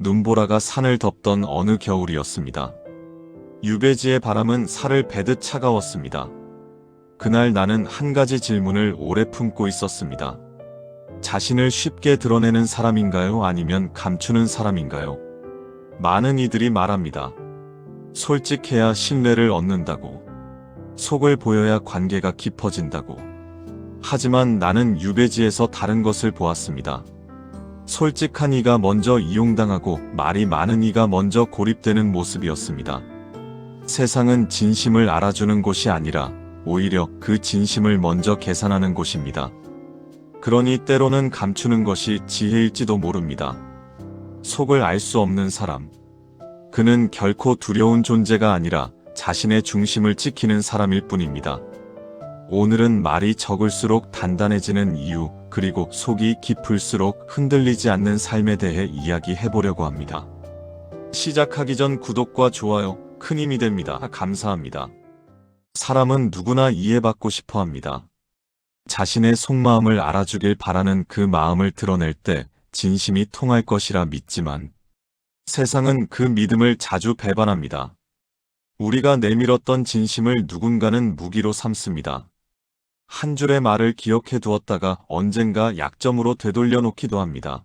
눈보라가 산을 덮던 어느 겨울이었습니다. 유배지의 바람은 살을 베듯 차가웠습니다. 그날 나는 한 가지 질문을 오래 품고 있었습니다. 자신을 쉽게 드러내는 사람인가요? 아니면 감추는 사람인가요? 많은 이들이 말합니다. 솔직해야 신뢰를 얻는다고. 속을 보여야 관계가 깊어진다고. 하지만 나는 유배지에서 다른 것을 보았습니다. 솔직한 이가 먼저 이용당하고 말이 많은 이가 먼저 고립되는 모습이었습니다. 세상은 진심을 알아주는 곳이 아니라 오히려 그 진심을 먼저 계산하는 곳입니다. 그러니 때로는 감추는 것이 지혜일지도 모릅니다. 속을 알 수 없는 사람. 그는 결코 두려운 존재가 아니라 자신의 중심을 지키는 사람일 뿐입니다. 오늘은 말이 적을수록 단단해지는 이유, 그리고 속이 깊을수록 흔들리지 않는 삶에 대해 이야기해보려고 합니다. 시작하기 전 구독과 좋아요, 큰 힘이 됩니다. 감사합니다. 사람은 누구나 이해받고 싶어 합니다. 자신의 속마음을 알아주길 바라는 그 마음을 드러낼 때 진심이 통할 것이라 믿지만 세상은 그 믿음을 자주 배반합니다. 우리가 내밀었던 진심을 누군가는 무기로 삼습니다. 한 줄의 말을 기억해 두었다가 언젠가 약점으로 되돌려 놓기도 합니다.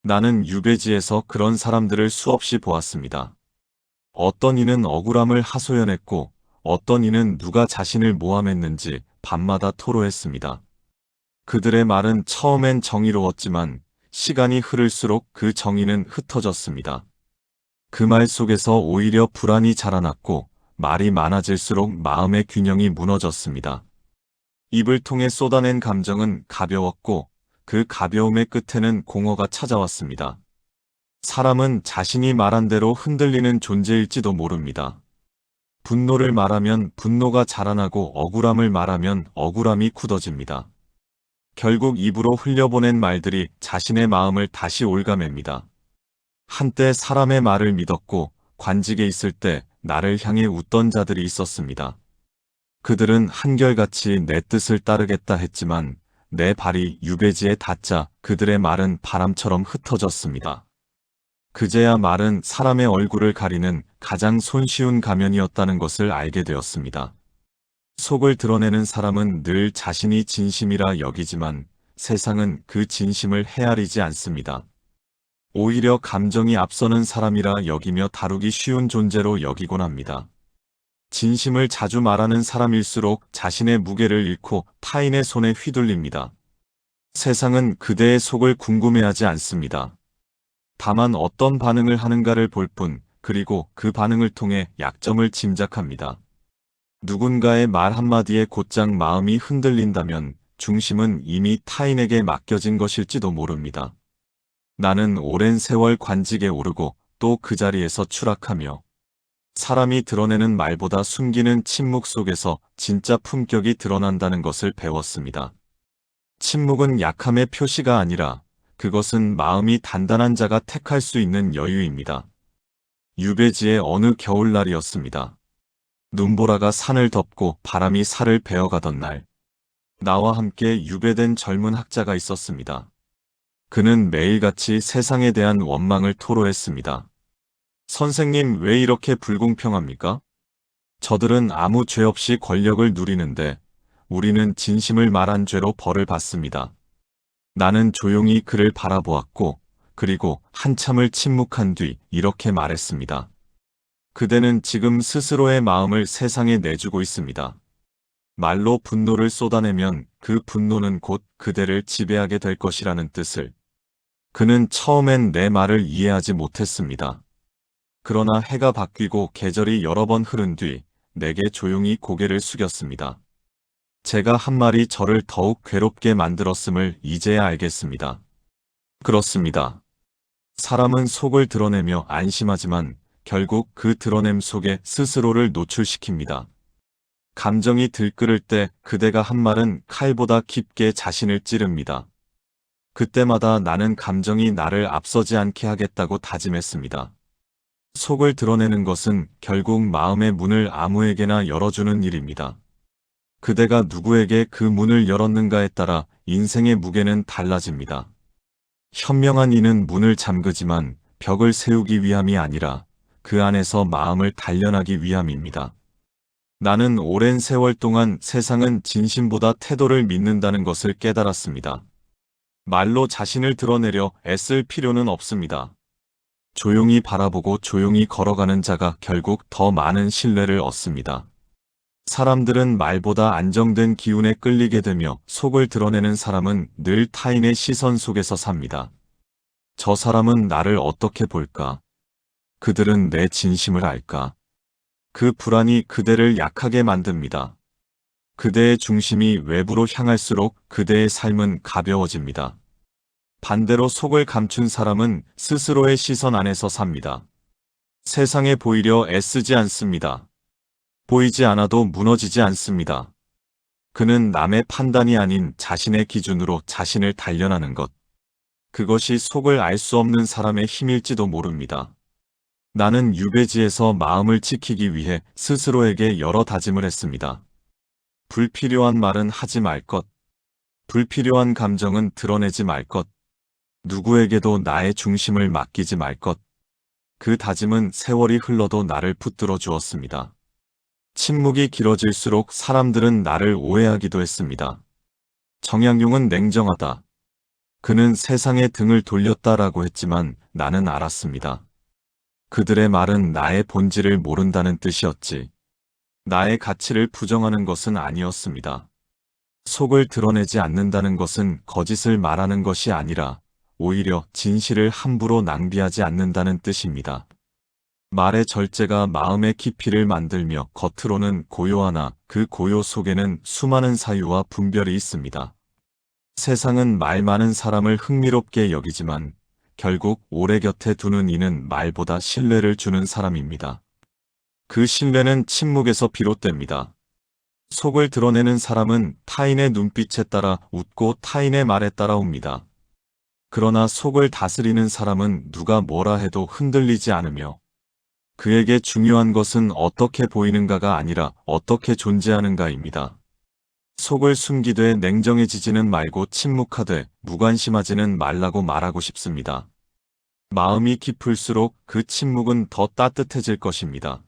나는 유배지에서 그런 사람들을 수없이 보았습니다. 어떤 이는 억울함을 하소연했고 어떤 이는 누가 자신을 모함했는지 밤마다 토로했습니다. 그들의 말은 처음엔 정의로웠지만 시간이 흐를수록 그 정의는 흩어졌습니다. 그 말 속에서 오히려 불안이 자라났고 말이 많아질수록 마음의 균형이 무너졌습니다. 입을 통해 쏟아낸 감정은 가벼웠고 그 가벼움의 끝에는 공허가 찾아왔습니다. 사람은 자신이 말한 대로 흔들리는 존재일지도 모릅니다. 분노를 말하면 분노가 자라나고 억울함을 말하면 억울함이 굳어집니다. 결국 입으로 흘려보낸 말들이 자신의 마음을 다시 올가맵니다. 한때 사람의 말을 믿었고 관직에 있을 때 나를 향해 웃던 자들이 있었습니다. 그들은 한결같이 내 뜻을 따르겠다 했지만 내 발이 유배지에 닿자 그들의 말은 바람처럼 흩어졌습니다. 그제야 말은 사람의 얼굴을 가리는 가장 손쉬운 가면이었다는 것을 알게 되었습니다. 속을 드러내는 사람은 늘 자신이 진심이라 여기지만 세상은 그 진심을 헤아리지 않습니다. 오히려 감정이 앞서는 사람이라 여기며 다루기 쉬운 존재로 여기곤 합니다. 진심을 자주 말하는 사람일수록 자신의 무게를 잃고 타인의 손에 휘둘립니다. 세상은 그대의 속을 궁금해하지 않습니다. 다만 어떤 반응을 하는가를 볼 뿐, 그리고 그 반응을 통해 약점을 짐작합니다. 누군가의 말 한마디에 곧장 마음이 흔들린다면 중심은 이미 타인에게 맡겨진 것일지도 모릅니다. 나는 오랜 세월 관직에 오르고 또 그 자리에서 추락하며 사람이 드러내는 말보다 숨기는 침묵 속에서 진짜 품격이 드러난다는 것을 배웠습니다. 침묵은 약함의 표시가 아니라 그것은 마음이 단단한 자가 택할 수 있는 여유입니다. 유배지의 어느 겨울날이었습니다. 눈보라가 산을 덮고 바람이 살을 베어가던 날, 나와 함께 유배된 젊은 학자가 있었습니다. 그는 매일같이 세상에 대한 원망을 토로했습니다. 선생님, 왜 이렇게 불공평합니까? 저들은 아무 죄 없이 권력을 누리는데 우리는 진심을 말한 죄로 벌을 받습니다. 나는 조용히 그를 바라보았고 그리고 한참을 침묵한 뒤 이렇게 말했습니다. 그대는 지금 스스로의 마음을 세상에 내주고 있습니다. 말로 분노를 쏟아내면 그 분노는 곧 그대를 지배하게 될 것이라는 뜻을. 그는 처음엔 내 말을 이해하지 못했습니다. 그러나 해가 바뀌고 계절이 여러 번 흐른 뒤 내게 조용히 고개를 숙였습니다. 제가 한 말이 저를 더욱 괴롭게 만들었음을 이제야 알겠습니다. 그렇습니다. 사람은 속을 드러내며 안심하지만 결국 그 드러냄 속에 스스로를 노출시킵니다. 감정이 들끓을 때 그대가 한 말은 칼보다 깊게 자신을 찌릅니다. 그때마다 나는 감정이 나를 앞서지 않게 하겠다고 다짐했습니다. 속을 드러내는 것은 결국 마음의 문을 아무에게나 열어주는 일입니다. 그대가 누구에게 그 문을 열었는가에 따라 인생의 무게는 달라집니다. 현명한 이는 문을 잠그지만 벽을 세우기 위함이 아니라 그 안에서 마음을 단련하기 위함입니다. 나는 오랜 세월 동안 세상은 진심보다 태도를 믿는다는 것을 깨달았습니다. 말로 자신을 드러내려 애쓸 필요는 없습니다. 조용히 바라보고 조용히 걸어가는 자가 결국 더 많은 신뢰를 얻습니다. 사람들은 말보다 안정된 기운에 끌리게 되며 속을 드러내는 사람은 늘 타인의 시선 속에서 삽니다. 저 사람은 나를 어떻게 볼까? 그들은 내 진심을 알까? 그 불안이 그대를 약하게 만듭니다. 그대의 중심이 외부로 향할수록 그대의 삶은 가벼워집니다. 반대로 속을 감춘 사람은 스스로의 시선 안에서 삽니다. 세상에 보이려 애쓰지 않습니다. 보이지 않아도 무너지지 않습니다. 그는 남의 판단이 아닌 자신의 기준으로 자신을 단련하는 것. 그것이 속을 알 수 없는 사람의 힘일지도 모릅니다. 나는 유배지에서 마음을 지키기 위해 스스로에게 여러 다짐을 했습니다. 불필요한 말은 하지 말 것. 불필요한 감정은 드러내지 말 것. 누구에게도 나의 중심을 맡기지 말 것. 그 다짐은 세월이 흘러도 나를 붙들어 주었습니다. 침묵이 길어질수록 사람들은 나를 오해하기도 했습니다. 정약용은 냉정하다. 그는 세상에 등을 돌렸다라고 했지만 나는 알았습니다. 그들의 말은 나의 본질을 모른다는 뜻이었지. 나의 가치를 부정하는 것은 아니었습니다. 속을 드러내지 않는다는 것은 거짓을 말하는 것이 아니라 오히려 진실을 함부로 낭비하지 않는다는 뜻입니다. 말의 절제가 마음의 깊이를 만들며 겉으로는 고요하나 그 고요 속에는 수많은 사유와 분별이 있습니다. 세상은 말 많은 사람을 흥미롭게 여기지만 결국 오래 곁에 두는 이는 말보다 신뢰를 주는 사람입니다. 그 신뢰는 침묵에서 비롯됩니다. 속을 드러내는 사람은 타인의 눈빛에 따라 웃고 타인의 말에 따라옵니다. 그러나 속을 다스리는 사람은 누가 뭐라 해도 흔들리지 않으며 그에게 중요한 것은 어떻게 보이는가가 아니라 어떻게 존재하는가입니다. 속을 숨기되 냉정해지지는 말고 침묵하되 무관심하지는 말라고 말하고 싶습니다. 마음이 깊을수록 그 침묵은 더 따뜻해질 것입니다.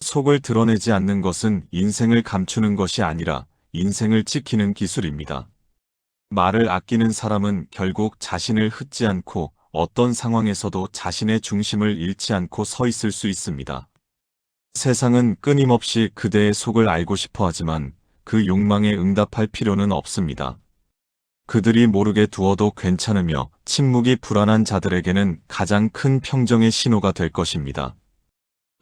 속을 드러내지 않는 것은 인생을 감추는 것이 아니라 인생을 지키는 기술입니다. 말을 아끼는 사람은 결국 자신을 흩지 않고 어떤 상황에서도 자신의 중심을 잃지 않고 서 있을 수 있습니다. 세상은 끊임없이 그대의 속을 알고 싶어 하지만 그 욕망에 응답할 필요는 없습니다. 그들이 모르게 두어도 괜찮으며 침묵이 불안한 자들에게는 가장 큰 평정의 신호가 될 것입니다.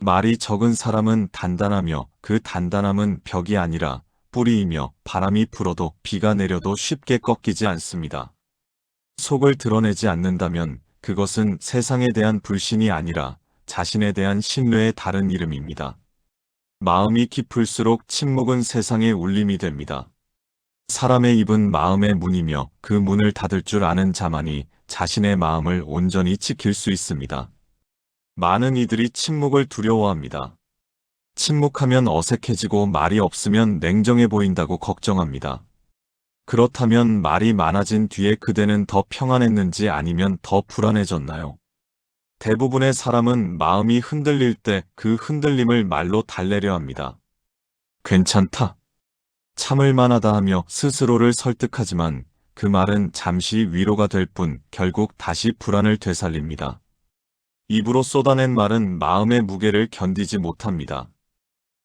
말이 적은 사람은 단단하며 그 단단함은 벽이 아니라 뿌리이며 바람이 불어도 비가 내려도 쉽게 꺾이지 않습니다. 속을 드러내지 않는다면 그것은 세상에 대한 불신이 아니라 자신에 대한 신뢰의 다른 이름입니다. 마음이 깊을수록 침묵은 세상의 울림이 됩니다. 사람의 입은 마음의 문이며 그 문을 닫을 줄 아는 자만이 자신의 마음을 온전히 지킬 수 있습니다. 많은 이들이 침묵을 두려워합니다. 침묵하면 어색해지고 말이 없으면 냉정해 보인다고 걱정합니다. 그렇다면 말이 많아진 뒤에 그대는 더 평안했는지 아니면 더 불안해졌나요? 대부분의 사람은 마음이 흔들릴 때 그 흔들림을 말로 달래려 합니다. 괜찮다. 참을 만하다 하며 스스로를 설득하지만 그 말은 잠시 위로가 될 뿐 결국 다시 불안을 되살립니다. 입으로 쏟아낸 말은 마음의 무게를 견디지 못합니다.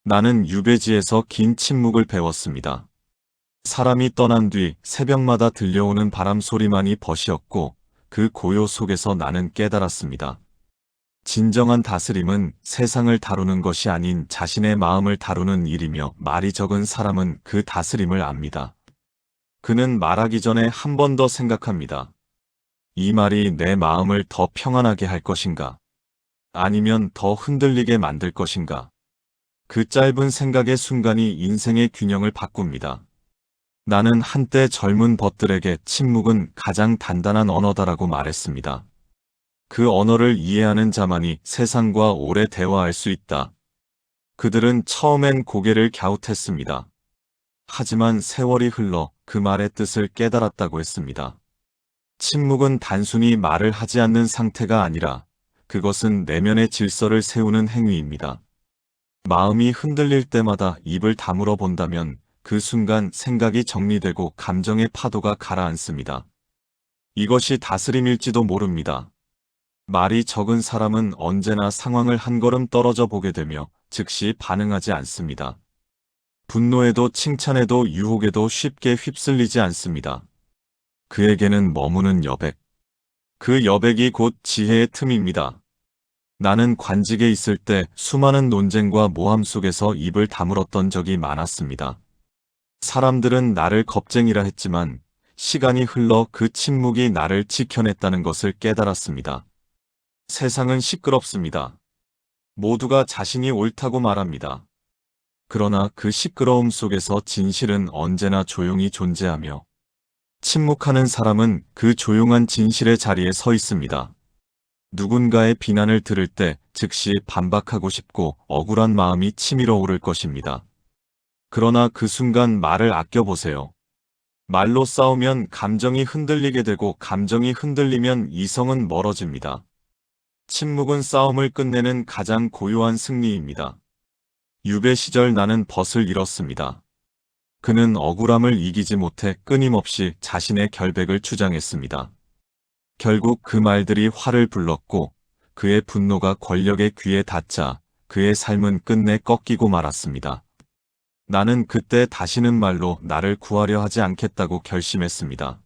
나는 유배지에서 긴 침묵을 배웠습니다. 사람이 떠난 뒤 새벽마다 들려오는 바람 소리만이 벗이었고 그 고요 속에서 나는 깨달았습니다. 진정한 다스림은 세상을 다루는 것이 아닌 자신의 마음을 다루는 일이며 말이 적은 사람은 그 다스림을 압니다. 그는 말하기 전에 한 번 더 생각합니다. 이 말이 내 마음을 더 평안하게 할 것인가? 아니면 더 흔들리게 만들 것인가? 그 짧은 생각의 순간이 인생의 균형을 바꿉니다. 나는 한때 젊은 벗들에게 침묵은 가장 단단한 언어다라고 말했습니다. 그 언어를 이해하는 자만이 세상과 오래 대화할 수 있다. 그들은 처음엔 고개를 갸웃했습니다. 하지만 세월이 흘러 그 말의 뜻을 깨달았다고 했습니다. 침묵은 단순히 말을 하지 않는 상태가 아니라 그것은 내면의 질서를 세우는 행위입니다. 마음이 흔들릴 때마다 입을 다물어 본다면 그 순간 생각이 정리되고 감정의 파도가 가라앉습니다. 이것이 다스림일지도 모릅니다. 말이 적은 사람은 언제나 상황을 한 걸음 떨어져 보게 되며 즉시 반응하지 않습니다. 분노에도 칭찬에도 유혹에도 쉽게 휩쓸리지 않습니다. 그에게는 머무는 여백. 그 여백이 곧 지혜의 틈입니다. 나는 관직에 있을 때 수많은 논쟁과 모함 속에서 입을 다물었던 적이 많았습니다. 사람들은 나를 겁쟁이라 했지만 시간이 흘러 그 침묵이 나를 지켜냈다는 것을 깨달았습니다. 세상은 시끄럽습니다. 모두가 자신이 옳다고 말합니다. 그러나 그 시끄러움 속에서 진실은 언제나 조용히 존재하며 침묵하는 사람은 그 조용한 진실의 자리에 서 있습니다. 누군가의 비난을 들을 때 즉시 반박하고 싶고 억울한 마음이 치밀어 오를 것입니다. 그러나 그 순간 말을 아껴보세요. 말로 싸우면 감정이 흔들리게 되고 감정이 흔들리면 이성은 멀어집니다. 침묵은 싸움을 끝내는 가장 고요한 승리입니다. 유배 시절 나는 벗을 잃었습니다. 그는 억울함을 이기지 못해 끊임없이 자신의 결백을 주장했습니다. 결국 그 말들이 화를 불렀고 그의 분노가 권력의 귀에 닿자 그의 삶은 끝내 꺾이고 말았습니다. 나는 그때 다시는 말로 나를 구하려 하지 않겠다고 결심했습니다.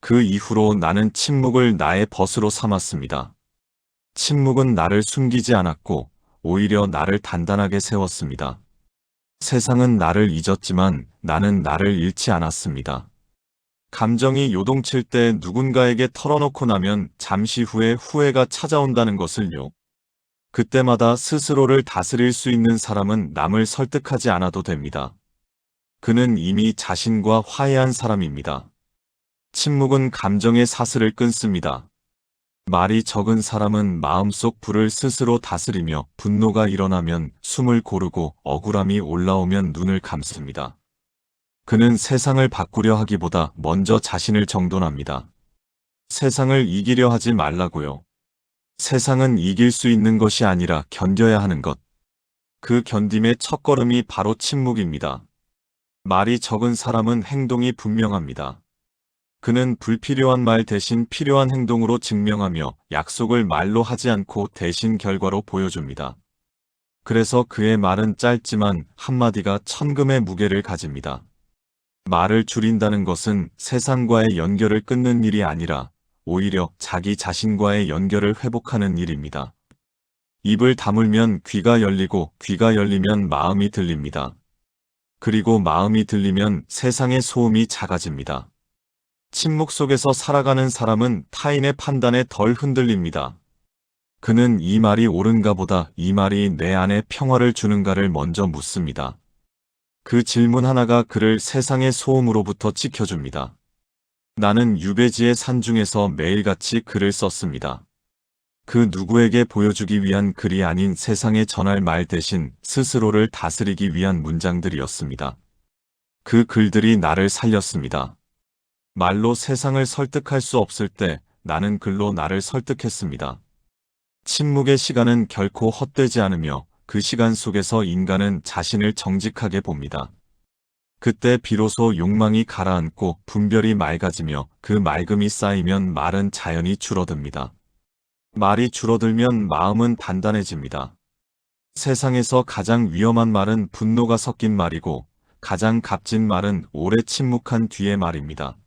그 이후로 나는 침묵을 나의 벗으로 삼았습니다. 침묵은 나를 숨기지 않았고 오히려 나를 단단하게 세웠습니다. 세상은 나를 잊었지만 나는 나를 잃지 않았습니다. 감정이 요동칠 때 누군가에게 털어놓고 나면 잠시 후에 후회가 찾아온다는 것을요. 그때마다 스스로를 다스릴 수 있는 사람은 남을 설득하지 않아도 됩니다. 그는 이미 자신과 화해한 사람입니다. 침묵은 감정의 사슬을 끊습니다. 말이 적은 사람은 마음속 불을 스스로 다스리며 분노가 일어나면 숨을 고르고 억울함이 올라오면 눈을 감습니다. 그는 세상을 바꾸려 하기보다 먼저 자신을 정돈합니다. 세상을 이기려 하지 말라고요. 세상은 이길 수 있는 것이 아니라 견뎌야 하는 것. 그 견딤의 첫걸음이 바로 침묵입니다. 말이 적은 사람은 행동이 분명합니다. 그는 불필요한 말 대신 필요한 행동으로 증명하며 약속을 말로 하지 않고 대신 결과로 보여줍니다. 그래서 그의 말은 짧지만 한마디가 천금의 무게를 가집니다. 말을 줄인다는 것은 세상과의 연결을 끊는 일이 아니라 오히려 자기 자신과의 연결을 회복하는 일입니다. 입을 다물면 귀가 열리고 귀가 열리면 마음이 들립니다. 그리고 마음이 들리면 세상의 소음이 작아집니다. 침묵 속에서 살아가는 사람은 타인의 판단에 덜 흔들립니다. 그는 이 말이 옳은가 보다 이 말이 내 안에 평화를 주는가를 먼저 묻습니다. 그 질문 하나가 그를 세상의 소음으로부터 지켜줍니다. 나는 유배지의 산중에서 매일같이 글을 썼습니다. 그 누구에게 보여주기 위한 글이 아닌 세상에 전할 말 대신 스스로를 다스리기 위한 문장들이었습니다. 그 글들이 나를 살렸습니다. 말로 세상을 설득할 수 없을 때 나는 글로 나를 설득했습니다. 침묵의 시간은 결코 헛되지 않으며 그 시간 속에서 인간은 자신을 정직하게 봅니다. 그때 비로소 욕망이 가라앉고 분별이 맑아지며 그 맑음이 쌓이면 말은 자연히 줄어듭니다. 말이 줄어들면 마음은 단단해집니다. 세상에서 가장 위험한 말은 분노가 섞인 말이고 가장 값진 말은 오래 침묵한 뒤의 말입니다.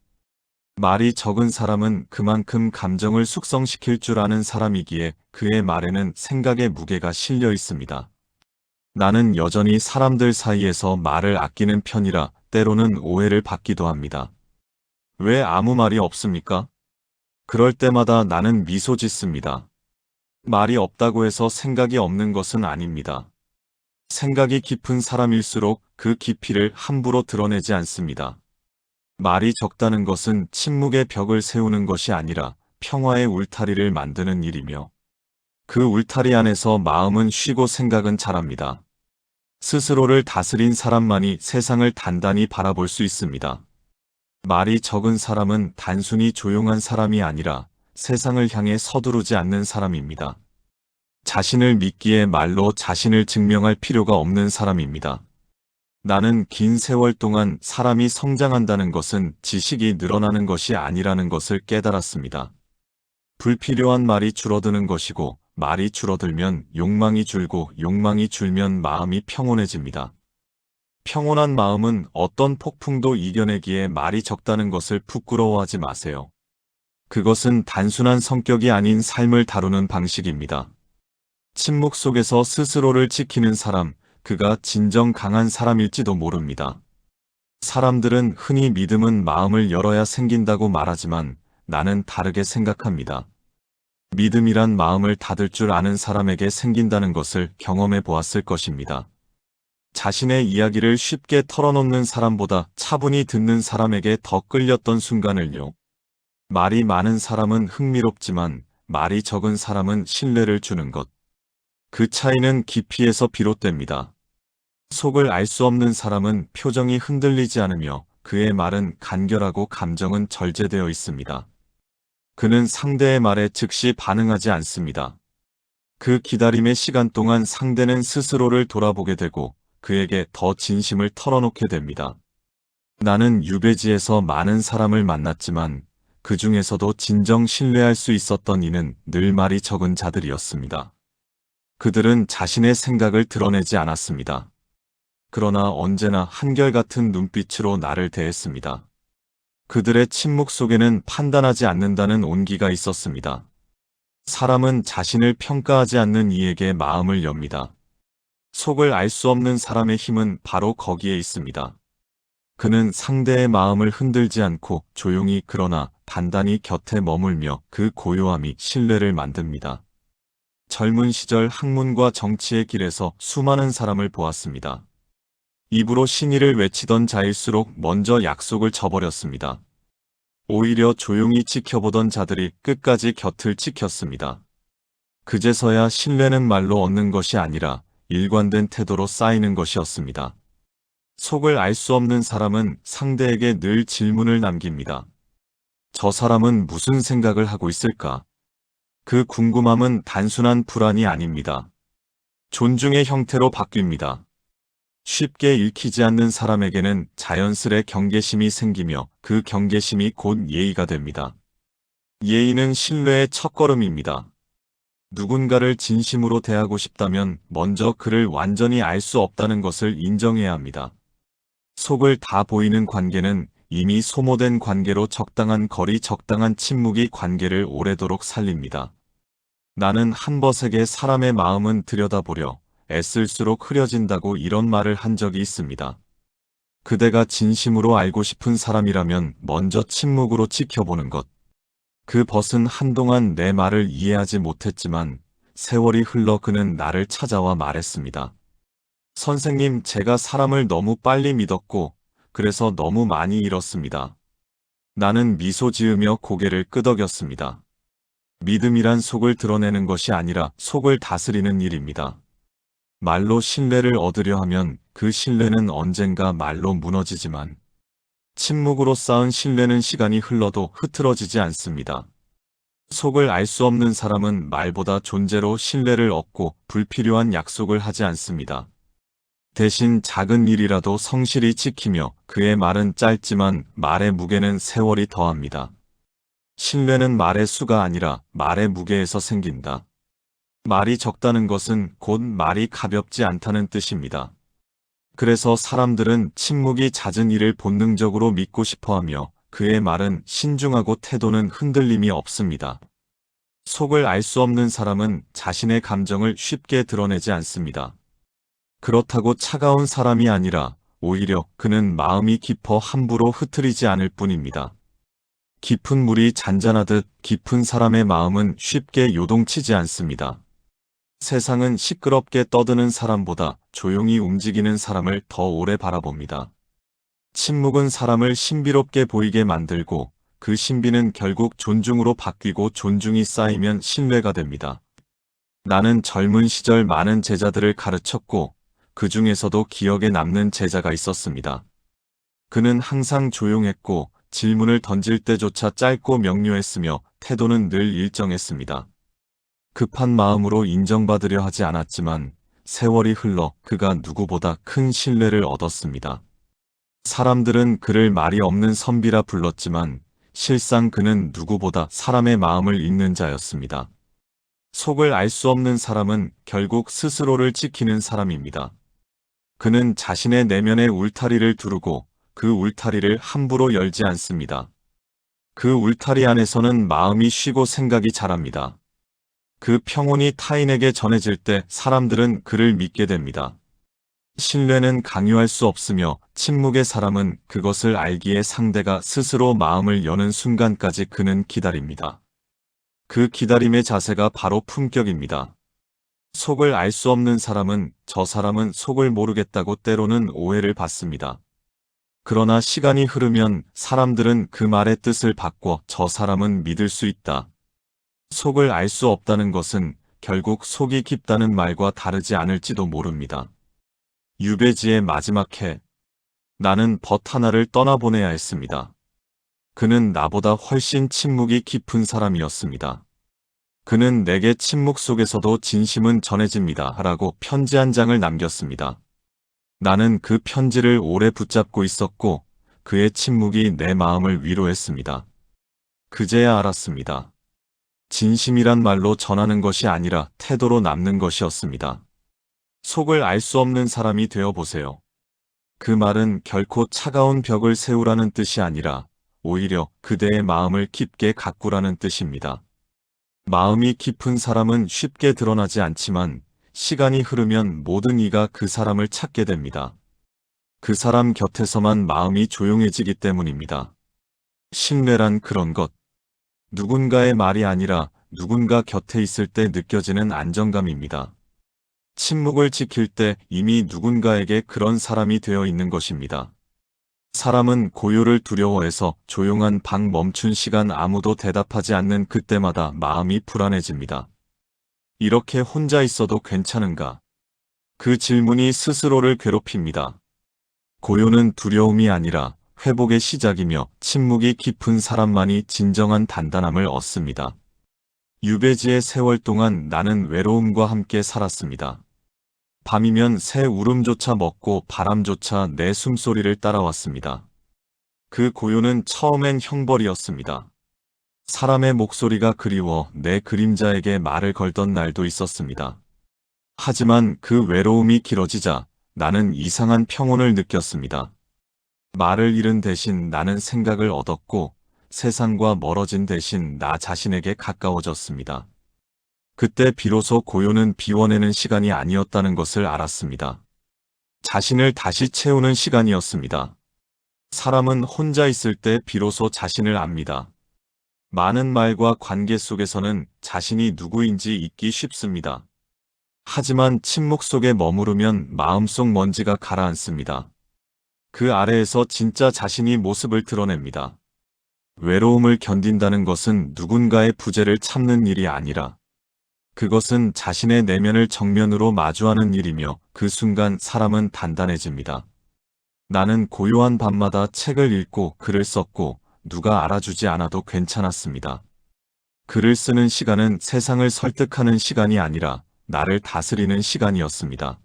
말이 적은 사람은 그만큼 감정을 숙성시킬 줄 아는 사람이기에 그의 말에는 생각의 무게가 실려 있습니다. 나는 여전히 사람들 사이에서 말을 아끼는 편이라 때로는 오해를 받기도 합니다. 왜 아무 말이 없습니까? 그럴 때마다 나는 미소 짓습니다. 말이 없다고 해서 생각이 없는 것은 아닙니다. 생각이 깊은 사람일수록 그 깊이를 함부로 드러내지 않습니다. 말이 적다는 것은 침묵의 벽을 세우는 것이 아니라 평화의 울타리를 만드는 일이며 그 울타리 안에서 마음은 쉬고 생각은 자랍니다. 스스로를 다스린 사람만이 세상을 단단히 바라볼 수 있습니다. 말이 적은 사람은 단순히 조용한 사람이 아니라 세상을 향해 서두르지 않는 사람입니다. 자신을 믿기에 말로 자신을 증명할 필요가 없는 사람입니다. 나는 긴 세월 동안 사람이 성장한다는 것은 지식이 늘어나는 것이 아니라는 것을 깨달았습니다. 불필요한 말이 줄어드는 것이고, 말이 줄어들면 욕망이 줄고, 욕망이 줄면 마음이 평온해집니다. 평온한 마음은 어떤 폭풍도 이겨내기에 말이 적다는 것을 부끄러워하지 마세요. 그것은 단순한 성격이 아닌 삶을 다루는 방식입니다. 침묵 속에서 스스로를 지키는 사람, 그가 진정 강한 사람일지도 모릅니다. 사람들은 흔히 믿음은 마음을 열어야 생긴다고 말하지만 나는 다르게 생각합니다. 믿음이란 마음을 닫을 줄 아는 사람에게 생긴다는 것을 경험해 보았을 것입니다. 자신의 이야기를 쉽게 털어놓는 사람보다 차분히 듣는 사람에게 더 끌렸던 순간을요. 말이 많은 사람은 흥미롭지만 말이 적은 사람은 신뢰를 주는 것. 그 차이는 깊이에서 비롯됩니다. 속을 알 수 없는 사람은 표정이 흔들리지 않으며 그의 말은 간결하고 감정은 절제되어 있습니다. 그는 상대의 말에 즉시 반응하지 않습니다. 그 기다림의 시간 동안 상대는 스스로를 돌아보게 되고 그에게 더 진심을 털어놓게 됩니다. 나는 유배지에서 많은 사람을 만났지만 그 중에서도 진정 신뢰할 수 있었던 이는 늘 말이 적은 자들이었습니다. 그들은 자신의 생각을 드러내지 않았습니다. 그러나 언제나 한결같은 눈빛으로 나를 대했습니다. 그들의 침묵 속에는 판단하지 않는다는 온기가 있었습니다. 사람은 자신을 평가하지 않는 이에게 마음을 엽니다. 속을 알 수 없는 사람의 힘은 바로 거기에 있습니다. 그는 상대의 마음을 흔들지 않고 조용히 그러나 단단히 곁에 머물며 그 고요함이 신뢰를 만듭니다. 젊은 시절 학문과 정치의 길에서 수많은 사람을 보았습니다. 입으로 신의를 외치던 자일수록 먼저 약속을 저버렸습니다. 오히려 조용히 지켜보던 자들이 끝까지 곁을 지켰습니다. 그제서야 신뢰는 말로 얻는 것이 아니라 일관된 태도로 쌓이는 것이었습니다. 속을 알 수 없는 사람은 상대에게 늘 질문을 남깁니다. 저 사람은 무슨 생각을 하고 있을까? 그 궁금함은 단순한 불안이 아닙니다. 존중의 형태로 바뀝니다. 쉽게 읽히지 않는 사람에게는 자연스레 경계심이 생기며 그 경계심이 곧 예의가 됩니다. 예의는 신뢰의 첫걸음입니다. 누군가를 진심으로 대하고 싶다면 먼저 그를 완전히 알 수 없다는 것을 인정해야 합니다. 속을 다 보이는 관계는 이미 소모된 관계로 적당한 거리, 적당한 침묵이 관계를 오래도록 살립니다. 나는 한버색의 사람의 마음은 들여다보려 애쓸수록 흐려진다고 이런 말을 한 적이 있습니다. 그대가 진심으로 알고 싶은 사람이라면 먼저 침묵으로 지켜보는 것. 그 벗은 한동안 내 말을 이해하지 못했지만 세월이 흘러 그는 나를 찾아와 말했습니다. 선생님, 제가 사람을 너무 빨리 믿었고 그래서 너무 많이 잃었습니다. 나는 미소 지으며 고개를 끄덕였습니다. 믿음이란 속을 드러내는 것이 아니라 속을 다스리는 일입니다. 말로 신뢰를 얻으려 하면 그 신뢰는 언젠가 말로 무너지지만 침묵으로 쌓은 신뢰는 시간이 흘러도 흐트러지지 않습니다. 속을 알 수 없는 사람은 말보다 존재로 신뢰를 얻고 불필요한 약속을 하지 않습니다. 대신 작은 일이라도 성실히 지키며 그의 말은 짧지만 말의 무게는 세월이 더합니다. 신뢰는 말의 수가 아니라 말의 무게에서 생긴다. 말이 적다는 것은 곧 말이 가볍지 않다는 뜻입니다. 그래서 사람들은 침묵이 잦은 이를 본능적으로 믿고 싶어하며 그의 말은 신중하고 태도는 흔들림이 없습니다. 속을 알 수 없는 사람은 자신의 감정을 쉽게 드러내지 않습니다. 그렇다고 차가운 사람이 아니라 오히려 그는 마음이 깊어 함부로 흐트리지 않을 뿐입니다. 깊은 물이 잔잔하듯 깊은 사람의 마음은 쉽게 요동치지 않습니다. 세상은 시끄럽게 떠드는 사람보다 조용히 움직이는 사람을 더 오래 바라봅니다. 침묵은 사람을 신비롭게 보이게 만들고 그 신비는 결국 존중으로 바뀌고 존중이 쌓이면 신뢰가 됩니다. 나는 젊은 시절 많은 제자들을 가르쳤고 그 중에서도 기억에 남는 제자가 있었습니다. 그는 항상 조용했고 질문을 던질 때조차 짧고 명료했으며 태도는 늘 일정했습니다. 급한 마음으로 인정받으려 하지 않았지만 세월이 흘러 그가 누구보다 큰 신뢰를 얻었습니다. 사람들은 그를 말이 없는 선비라 불렀지만 실상 그는 누구보다 사람의 마음을 읽는 자였습니다. 속을 알 수 없는 사람은 결국 스스로를 지키는 사람입니다. 그는 자신의 내면의 울타리를 두르고 그 울타리를 함부로 열지 않습니다. 그 울타리 안에서는 마음이 쉬고 생각이 자랍니다. 그 평온이 타인에게 전해질 때 사람들은 그를 믿게 됩니다. 신뢰는 강요할 수 없으며 침묵의 사람은 그것을 알기에 상대가 스스로 마음을 여는 순간까지 그는 기다립니다. 그 기다림의 자세가 바로 품격입니다. 속을 알 수 없는 사람은 저 사람은 속을 모르겠다고 때로는 오해를 받습니다. 그러나 시간이 흐르면 사람들은 그 말의 뜻을 바꿔 저 사람은 믿을 수 있다. 속을 알 수 없다는 것은 결국 속이 깊다는 말과 다르지 않을지도 모릅니다. 유배지의 마지막 해, 나는 벗 하나를 떠나보내야 했습니다. 그는 나보다 훨씬 침묵이 깊은 사람이었습니다. 그는 내게 침묵 속에서도 진심은 전해집니다. 라고 편지 한 장을 남겼습니다. 나는 그 편지를 오래 붙잡고 있었고 그의 침묵이 내 마음을 위로했습니다. 그제야 알았습니다. 진심이란 말로 전하는 것이 아니라 태도로 남는 것이었습니다. 속을 알 수 없는 사람이 되어보세요. 그 말은 결코 차가운 벽을 세우라는 뜻이 아니라 오히려 그대의 마음을 깊게 가꾸라는 뜻입니다. 마음이 깊은 사람은 쉽게 드러나지 않지만 시간이 흐르면 모든 이가 그 사람을 찾게 됩니다. 그 사람 곁에서만 마음이 조용해지기 때문입니다. 신뢰란 그런 것. 누군가의 말이 아니라 누군가 곁에 있을 때 느껴지는 안정감입니다. 침묵을 지킬 때 이미 누군가에게 그런 사람이 되어 있는 것입니다. 사람은 고요를 두려워해서 조용한 방 멈춘 시간 아무도 대답하지 않는 그때마다 마음이 불안해집니다. 이렇게 혼자 있어도 괜찮은가? 그 질문이 스스로를 괴롭힙니다. 고요는 두려움이 아니라 회복의 시작이며 침묵이 깊은 사람만이 진정한 단단함을 얻습니다. 유배지의 세월 동안 나는 외로움과 함께 살았습니다. 밤이면 새 울음조차 먹고 바람조차 내 숨소리를 따라왔습니다. 그 고요는 처음엔 형벌이었습니다. 사람의 목소리가 그리워 내 그림자에게 말을 걸던 날도 있었습니다. 하지만 그 외로움이 길어지자 나는 이상한 평온을 느꼈습니다. 말을 잃은 대신 나는 생각을 얻었고 세상과 멀어진 대신 나 자신에게 가까워졌습니다. 그때 비로소 고요는 비워내는 시간이 아니었다는 것을 알았습니다. 자신을 다시 채우는 시간이었습니다. 사람은 혼자 있을 때 비로소 자신을 압니다. 많은 말과 관계 속에서는 자신이 누구인지 잊기 쉽습니다. 하지만 침묵 속에 머무르면 마음속 먼지가 가라앉습니다. 그 아래에서 진짜 자신이 모습을 드러냅니다. 외로움을 견딘다는 것은 누군가의 부재를 참는 일이 아니라 그것은 자신의 내면을 정면으로 마주하는 일이며 그 순간 사람은 단단해집니다. 나는 고요한 밤마다 책을 읽고 글을 썼고 누가 알아주지 않아도 괜찮았습니다. 글을 쓰는 시간은 세상을 설득하는 시간이 아니라 나를 다스리는 시간이었습니다.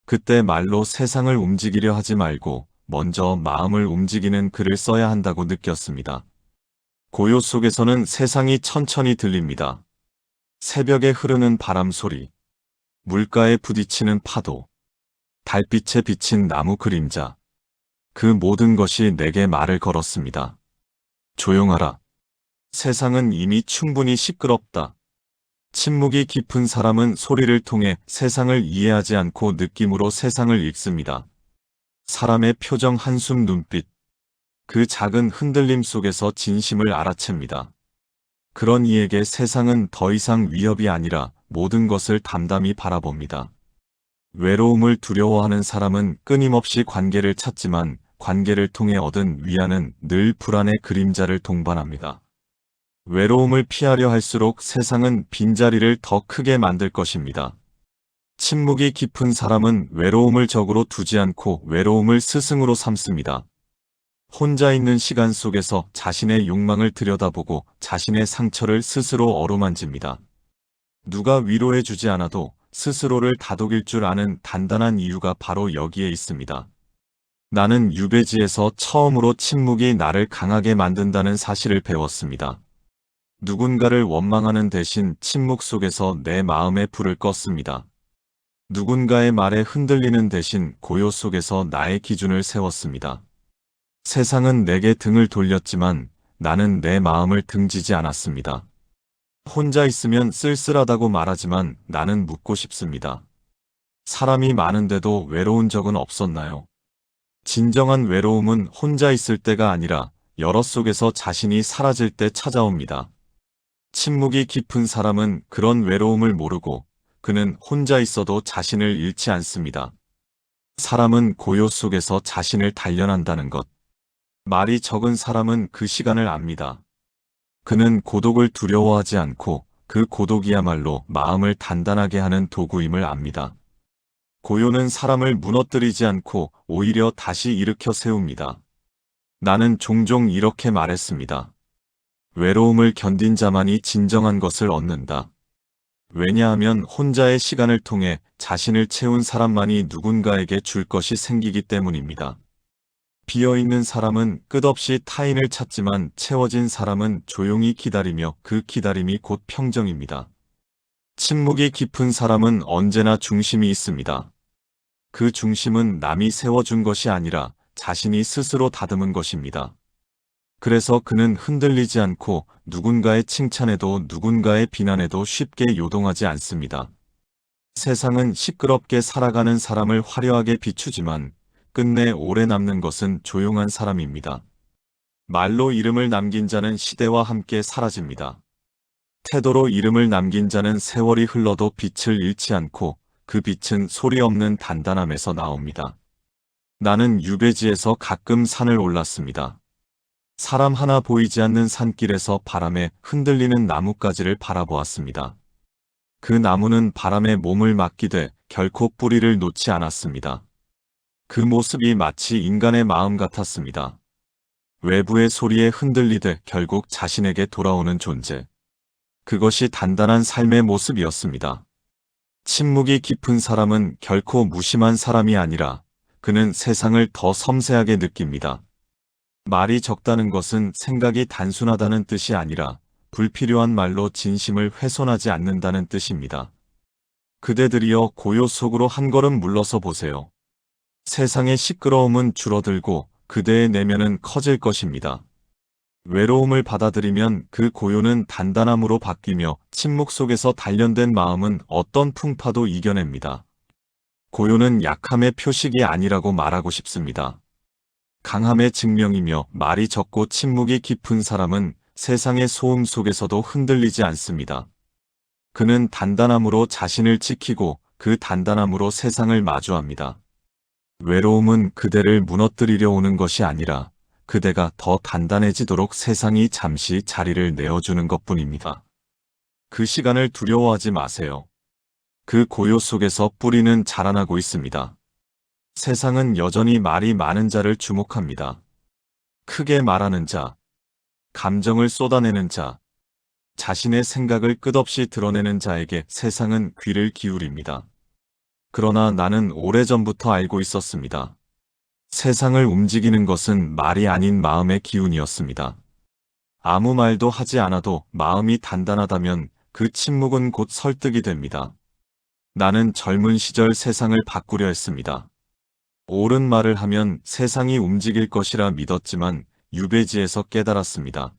그때 말로 세상을 움직이려 하지 말고 먼저 마음을 움직이는 글을 써야 한다고 느꼈습니다. 고요 속에서는 세상이 천천히 들립니다. 새벽에 흐르는 바람 소리, 물가에 부딪히는 파도, 달빛에 비친 나무 그림자. 그 모든 것이 내게 말을 걸었습니다. 조용하라. 세상은 이미 충분히 시끄럽다. 침묵이 깊은 사람은 소리를 통해 세상을 이해하지 않고 느낌으로 세상을 읽습니다. 사람의 표정, 한숨, 눈빛. 그 작은 흔들림 속에서 진심을 알아챕니다. 그런 이에게 세상은 더 이상 위협이 아니라 모든 것을 담담히 바라봅니다. 외로움을 두려워하는 사람은 끊임없이 관계를 찾지만 관계를 통해 얻은 위안은 늘 불안의 그림자를 동반합니다. 외로움을 피하려 할수록 세상은 빈자리를 더 크게 만들 것입니다. 침묵이 깊은 사람은 외로움을 적으로 두지 않고 외로움을 스승으로 삼습니다. 혼자 있는 시간 속에서 자신의 욕망을 들여다보고 자신의 상처를 스스로 어루만집니다. 누가 위로해주지 않아도 스스로를 다독일 줄 아는 단단한 이유가 바로 여기에 있습니다. 나는 유배지에서 처음으로 침묵이 나를 강하게 만든다는 사실을 배웠습니다. 누군가를 원망하는 대신 침묵 속에서 내 마음의 불을 껐습니다. 누군가의 말에 흔들리는 대신 고요 속에서 나의 기준을 세웠습니다. 세상은 내게 등을 돌렸지만 나는 내 마음을 등지지 않았습니다. 혼자 있으면 쓸쓸하다고 말하지만 나는 묻고 싶습니다. 사람이 많은데도 외로운 적은 없었나요? 진정한 외로움은 혼자 있을 때가 아니라 여러 속에서 자신이 사라질 때 찾아옵니다. 침묵이 깊은 사람은 그런 외로움을 모르고 그는 혼자 있어도 자신을 잃지 않습니다. 사람은 고요 속에서 자신을 단련한다는 것. 말이 적은 사람은 그 시간을 압니다. 그는 고독을 두려워하지 않고 그 고독이야말로 마음을 단단하게 하는 도구임을 압니다. 고요는 사람을 무너뜨리지 않고 오히려 다시 일으켜 세웁니다. 나는 종종 이렇게 말했습니다. 외로움을 견딘 자만이 진정한 것을 얻는다. 왜냐하면 혼자의 시간을 통해 자신을 채운 사람만이 누군가에게 줄 것이 생기기 때문입니다. 비어있는 사람은 끝없이 타인을 찾지만 채워진 사람은 조용히 기다리며 그 기다림이 곧 평정입니다. 침묵이 깊은 사람은 언제나 중심이 있습니다. 그 중심은 남이 세워준 것이 아니라 자신이 스스로 다듬은 것입니다. 그래서 그는 흔들리지 않고 누군가의 칭찬에도 누군가의 비난에도 쉽게 요동하지 않습니다. 세상은 시끄럽게 살아가는 사람을 화려하게 비추지만 끝내 오래 남는 것은 조용한 사람입니다. 말로 이름을 남긴 자는 시대와 함께 사라집니다. 태도로 이름을 남긴 자는 세월이 흘러도 빛을 잃지 않고 그 빛은 소리 없는 단단함에서 나옵니다. 나는 유배지에서 가끔 산을 올랐습니다. 사람 하나 보이지 않는 산길에서 바람에 흔들리는 나뭇가지를 바라보았습니다. 그 나무는 바람에 몸을 맡기되 결코 뿌리를 놓지 않았습니다. 그 모습이 마치 인간의 마음 같았습니다. 외부의 소리에 흔들리듯 결국 자신에게 돌아오는 존재. 그것이 단단한 삶의 모습이었습니다. 침묵이 깊은 사람은 결코 무심한 사람이 아니라 그는 세상을 더 섬세하게 느낍니다. 말이 적다는 것은 생각이 단순하다는 뜻이 아니라 불필요한 말로 진심을 훼손하지 않는다는 뜻입니다. 그대들이여 고요 속으로 한 걸음 물러서 보세요. 세상의 시끄러움은 줄어들고 그대의 내면은 커질 것입니다. 외로움을 받아들이면 그 고요는 단단함으로 바뀌며 침묵 속에서 단련된 마음은 어떤 풍파도 이겨냅니다. 고요는 약함의 표식이 아니라고 말하고 싶습니다. 강함의 증명이며 말이 적고 침묵이 깊은 사람은 세상의 소음 속에서도 흔들리지 않습니다. 그는 단단함으로 자신을 지키고 그 단단함으로 세상을 마주합니다. 외로움은 그대를 무너뜨리려 오는 것이 아니라 그대가 더 단단해지도록 세상이 잠시 자리를 내어주는 것뿐입니다. 그 시간을 두려워하지 마세요. 그 고요 속에서 뿌리는 자라나고 있습니다. 세상은 여전히 말이 많은 자를 주목합니다. 크게 말하는 자, 감정을 쏟아내는 자, 자신의 생각을 끝없이 드러내는 자에게 세상은 귀를 기울입니다. 그러나 나는 오래전부터 알고 있었습니다. 세상을 움직이는 것은 말이 아닌 마음의 기운이었습니다. 아무 말도 하지 않아도 마음이 단단하다면 그 침묵은 곧 설득이 됩니다. 나는 젊은 시절 세상을 바꾸려 했습니다. 옳은 말을 하면 세상이 움직일 것이라 믿었지만 유배지에서 깨달았습니다.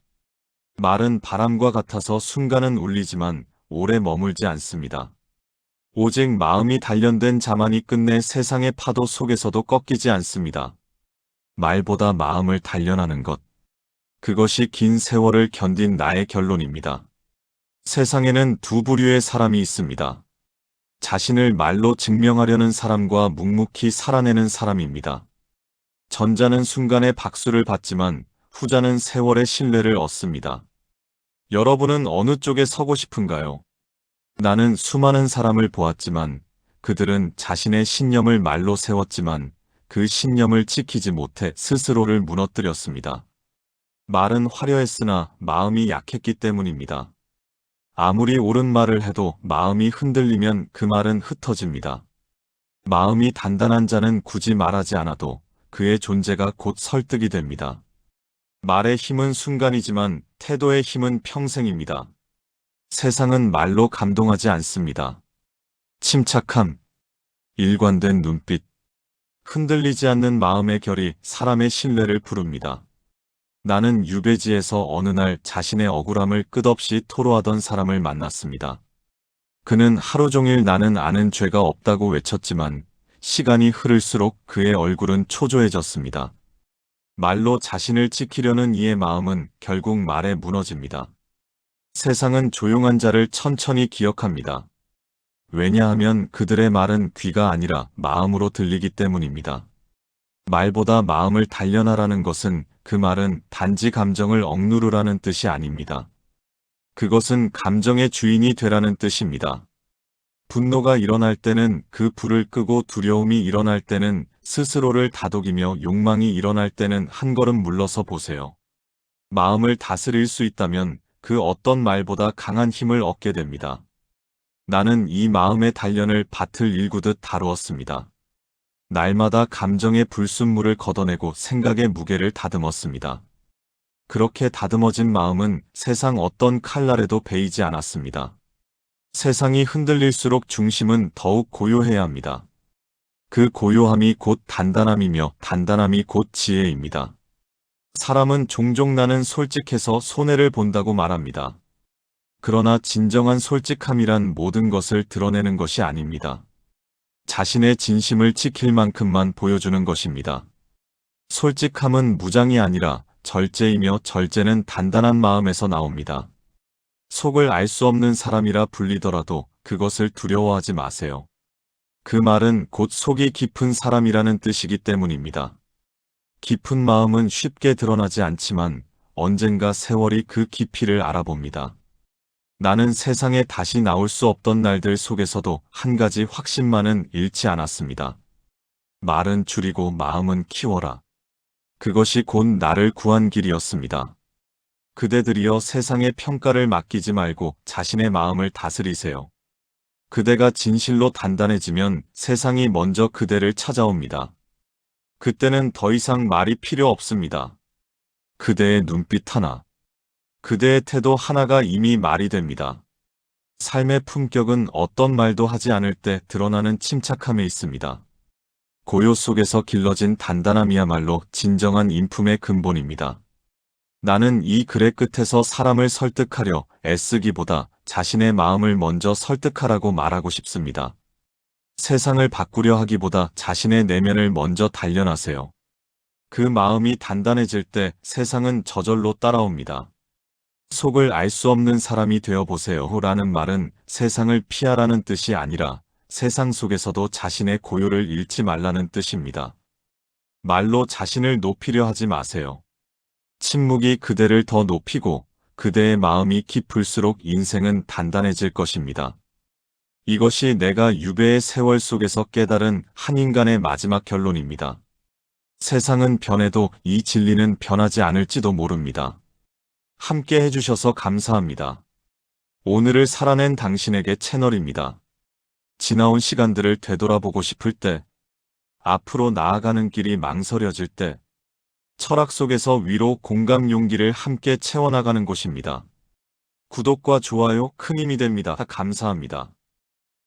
말은 바람과 같아서 순간은 울리지만 오래 머물지 않습니다. 오직 마음이 단련된 자만이 끝내 세상의 파도 속에서도 꺾이지 않습니다. 말보다 마음을 단련하는 것. 그것이 긴 세월을 견딘 나의 결론입니다. 세상에는 두 부류의 사람이 있습니다. 자신을 말로 증명하려는 사람과 묵묵히 살아내는 사람입니다. 전자는 순간의 박수를 받지만 후자는 세월의 신뢰를 얻습니다. 여러분은 어느 쪽에 서고 싶은가요? 나는 수많은 사람을 보았지만 그들은 자신의 신념을 말로 세웠지만 그 신념을 지키지 못해 스스로를 무너뜨렸습니다. 말은 화려했으나 마음이 약했기 때문입니다. 아무리 옳은 말을 해도 마음이 흔들리면 그 말은 흩어집니다. 마음이 단단한 자는 굳이 말하지 않아도 그의 존재가 곧 설득이 됩니다. 말의 힘은 순간이지만 태도의 힘은 평생입니다. 세상은 말로 감동하지 않습니다. 침착함, 일관된 눈빛, 흔들리지 않는 마음의 결이 사람의 신뢰를 부릅니다. 나는 유배지에서 어느 날 자신의 억울함을 끝없이 토로하던 사람을 만났습니다. 그는 하루 종일 나는 아는 죄가 없다고 외쳤지만 시간이 흐를수록 그의 얼굴은 초조해졌습니다. 말로 자신을 지키려는 이의 마음은 결국 말에 무너집니다. 세상은 조용한 자를 천천히 기억합니다. 왜냐하면 그들의 말은 귀가 아니라 마음으로 들리기 때문입니다. 말보다 마음을 단련하라는 것은 그 말은 단지 감정을 억누르라는 뜻이 아닙니다. 그것은 감정의 주인이 되라는 뜻입니다. 분노가 일어날 때는 그 불을 끄고 두려움이 일어날 때는 스스로를 다독이며 욕망이 일어날 때는 한 걸음 물러서 보세요. 마음을 다스릴 수 있다면 그 어떤 말보다 강한 힘을 얻게 됩니다. 나는 이 마음의 단련을 밭을 일구듯 다루었습니다. 날마다 감정의 불순물을 걷어내고 생각의 무게를 다듬었습니다. 그렇게 다듬어진 마음은 세상 어떤 칼날에도 베이지 않았습니다. 세상이 흔들릴수록 중심은 더욱 고요해야 합니다. 그 고요함이 곧 단단함이며 단단함이 곧 지혜입니다. 사람은 종종 나는 솔직해서 손해를 본다고 말합니다. 그러나 진정한 솔직함이란 모든 것을 드러내는 것이 아닙니다. 자신의 진심을 지킬 만큼만 보여주는 것입니다. 솔직함은 무장이 아니라 절제이며 절제는 단단한 마음에서 나옵니다. 속을 알 수 없는 사람이라 불리더라도 그것을 두려워하지 마세요. 그 말은 곧 속이 깊은 사람이라는 뜻이기 때문입니다. 깊은 마음은 쉽게 드러나지 않지만 언젠가 세월이 그 깊이를 알아봅니다. 나는 세상에 다시 나올 수 없던 날들 속에서도 한 가지 확신만은 잃지 않았습니다. 말은 줄이고 마음은 키워라. 그것이 곧 나를 구한 길이었습니다. 그대들이여 세상의 평가를 맡기지 말고 자신의 마음을 다스리세요. 그대가 진실로 단단해지면 세상이 먼저 그대를 찾아옵니다. 그때는 더 이상 말이 필요 없습니다. 그대의 눈빛 하나, 그대의 태도 하나가 이미 말이 됩니다. 삶의 품격은 어떤 말도 하지 않을 때 드러나는 침착함에 있습니다. 고요 속에서 길러진 단단함이야말로 진정한 인품의 근본입니다. 나는 이 글의 끝에서 사람을 설득하려 애쓰기보다 자신의 마음을 먼저 설득하라고 말하고 싶습니다. 세상을 바꾸려 하기보다 자신의 내면을 먼저 단련하세요. 그 마음이 단단해질 때 세상은 저절로 따라옵니다. 속을 알 수 없는 사람이 되어보세요 라는 말은 세상을 피하라는 뜻이 아니라 세상 속에서도 자신의 고요를 잃지 말라는 뜻입니다. 말로 자신을 높이려 하지 마세요. 침묵이 그대를 더 높이고 그대의 마음이 깊을수록 인생은 단단해질 것입니다. 이것이 내가 유배의 세월 속에서 깨달은 한 인간의 마지막 결론입니다. 세상은 변해도 이 진리는 변하지 않을지도 모릅니다. 함께 해주셔서 감사합니다. 오늘을 살아낸 당신에게 채널입니다. 지나온 시간들을 되돌아보고 싶을 때, 앞으로 나아가는 길이 망설여질 때, 철학 속에서 위로 공감 용기를 함께 채워나가는 곳입니다. 구독과 좋아요 큰 힘이 됩니다. 감사합니다.